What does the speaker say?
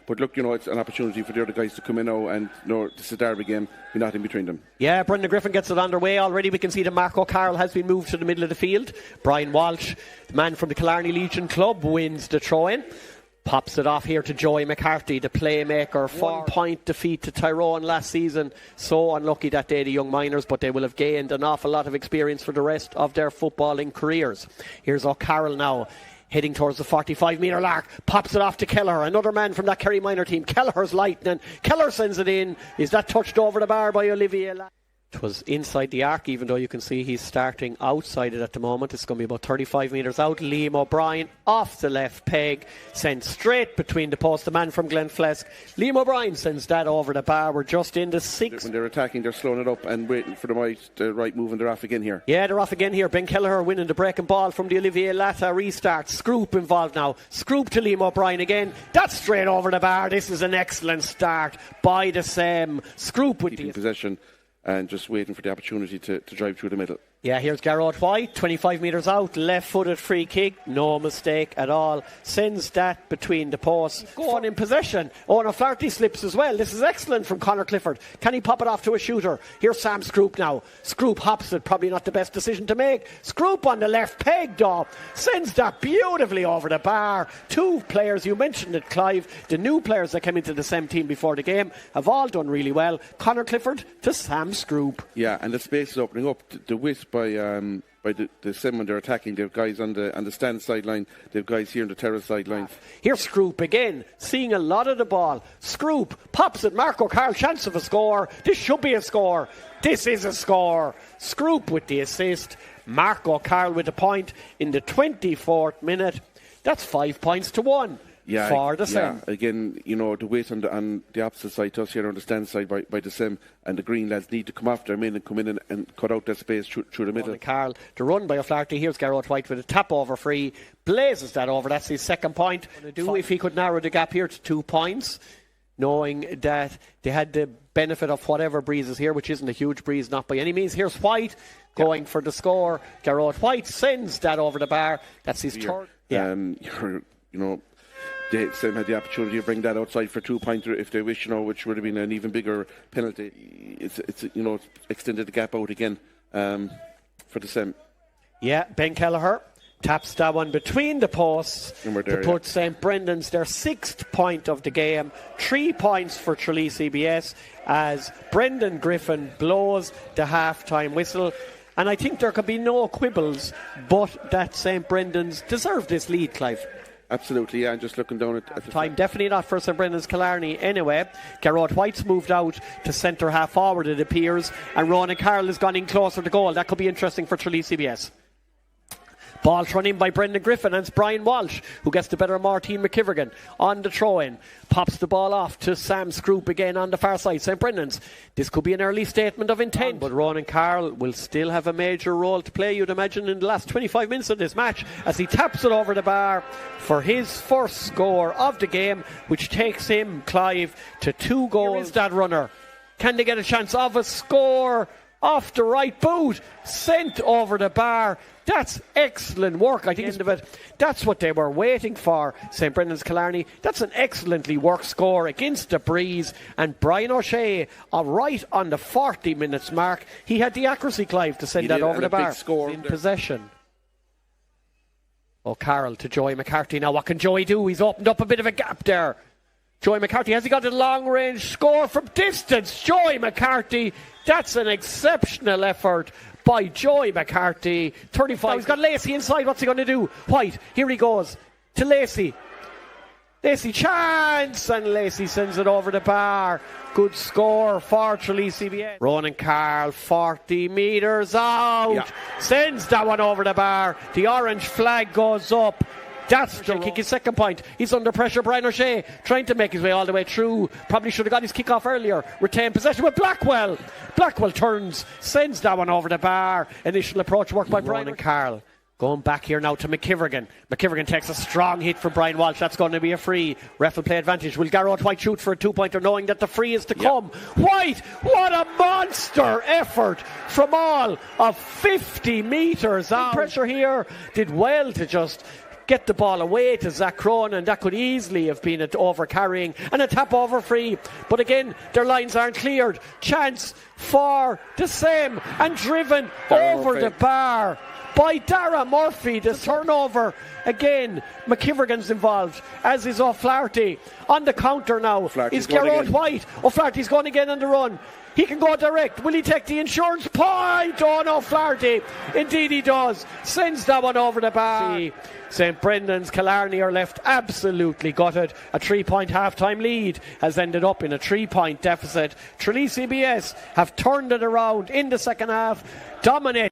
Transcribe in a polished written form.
But look, it's an opportunity for the other guys to come in now, and this is a derby game, be not in between them. Yeah, Brendan Griffin gets it underway already. We can see that Mark O'Carroll has been moved to the middle of the field. Brian Walsh, the man from the Killarney Legion Club, wins the throw-in. Pops it off here to Joey McCarthy, the playmaker. 1 point defeat to Tyrone last season. So unlucky that day, the young miners, but they will have gained an awful lot of experience for the rest of their footballing careers. Here's O'Carroll now, heading towards the 45-metre mark. Pops it off to Kelleher, another man from that Kerry minor team. Kelleher's lightning. Kelleher sends it in. Is that touched over the bar by Olivier? It was inside the arc, even though you can see he's starting outside it at the moment. It's going to be about 35 metres out. Liam O'Brien off the left peg, sent straight between the posts. The man from Glenflesk, Liam O'Brien, sends that over the bar. We're just in the sixth. When they're attacking, they're slowing it up and waiting for the right move, and they're off again here. Yeah, they're off again here. Ben Kelleher winning the breaking ball from the Olivier Latta restart. Scroop involved now. Scroop to Liam O'Brien again. That's straight over the bar. This is an excellent start by the Sem. Scroop with keeping possession and just waiting for the opportunity to drive through the middle. Yeah, here's Garrod White, 25 metres out, left-footed free kick, no mistake at all. Sends that between the posts. Going in possession. Oh, and O'Flaherty slips as well. This is excellent from Conor Clifford. Can he pop it off to a shooter? Here's Sam Scroop now. Scroop hops it, probably not the best decision to make. Scroop on the left peg, though. Sends that beautifully over the bar. Two players, you mentioned it, Clive, the new players that came into the same team before the game, have all done really well. Conor Clifford to Sam Scroop. Yeah, and the space is opening up. The width by the Sim when they're attacking. They have guys on the stand sideline. They have guys here on the terrace sideline. Here's Scroop again, seeing a lot of the ball. Scroop pops it. Mark O'Carroll, chance of a score. This should be a score. This is a score. Scroop with the assist. Mark O'Carroll with the point in the 24th minute. That's 5 points to 1. For the Sim. Again, the weight on the opposite side to us here on the stand side by the Sim, and the green lads need to come after them in and come in and cut out that space through the middle. Carl, the run by O'Flaherty. Here's Garrod White with a tap over free, blazes that over. That's his second point. If he could narrow the gap here to 2 points, knowing that they had the benefit of whatever breeze is here, which isn't a huge breeze, not by any means. Here's White going for the score. Garrod White sends that over the bar. That's his third. The Sim had the opportunity to bring that outside for 2 pointer if they wish, which would have been an even bigger penalty. It's extended the gap out again for the Sim. Yeah, Ben Kelleher taps that one between the posts to put St Brendan's their 6th point of the game. 3 points for Tralee CBS as Brendan Griffin blows the half-time whistle. And I think there could be no quibbles but that St Brendan's deserve this lead, Clive. Absolutely, yeah, and just looking down at the time, definitely not for St Brendan's Killarney anyway. Garrod White's moved out to centre half forward, it appears, and Ronan Carroll has gone in closer to goal. That could be interesting for Tralee CBS. Ball thrown in by Brendan Griffin, and it's Brian Walsh who gets the better of Martin McKivergan on the throw-in. Pops the ball off to Sam Scroop again on the far side. St Brendan's. This could be an early statement of intent, but Ronan Carroll will still have a major role to play, you'd imagine, in the last 25 minutes of this match as he taps it over the bar for his first score of the game, which takes him, Clive, to 2 goals. Here is that runner. Can they get a chance of a score? Off the right boot, sent over the bar. That's excellent work. I think end of it. That's what they were waiting for, St Brendan's Killarney. That's an excellently worked score against the breeze. And Brian O'Shea, right on the 40 minutes mark, he had the accuracy, Clive, to send that over the bar. Score in possession. O'Carroll to Joey McCarthy. Now what can Joey do? He's opened up a bit of a gap there. Joey McCarthy, has he got a long-range score from distance? Joey McCarthy, that's an exceptional effort by Joey McCarthy. 35. He's got Lacey inside. What's he going to do? White, here he goes to Lacey. Lacey, chance! And Lacey sends it over the bar. Good score for Tralee CBS. Ronan Carroll, 40 metres out. Yeah. Sends that one over the bar. The orange flag goes up. That's the kick, his second point. He's under pressure. Brian O'Shea trying to make his way all the way through. Probably should have got his kick off earlier. Retained possession with Blackwell. Blackwell turns, sends that one over the bar. Initial approach work by Brian Carroll. Going back here now to McKivergan. McKivergan takes a strong hit from Brian Walsh. That's going to be a free. Ref will play advantage. Will Garrod White shoot for a 2-pointer knowing that the free is to come? White, what a monster effort from all of 50 metres out. Pressure here. Did well to just get the ball away to Zach Cronin. That could easily have been an over-carrying and a tap-over free. But again, their lines aren't cleared. Chance for the same and driven over the bar by Dara Murphy. The turnover again. McKivergan's involved, as is O'Flaherty. On the counter now is Gerard White. O'Flaherty's going again on the run. He can go direct. Will he take the insurance point? Oh no, Flaherty. Indeed he does. Sends that one over the bar. St Brendan's Killarney are left absolutely gutted. A 3-point half-time lead has ended up in a 3-point deficit. Tralee CBS have turned it around in the second half. Dominate.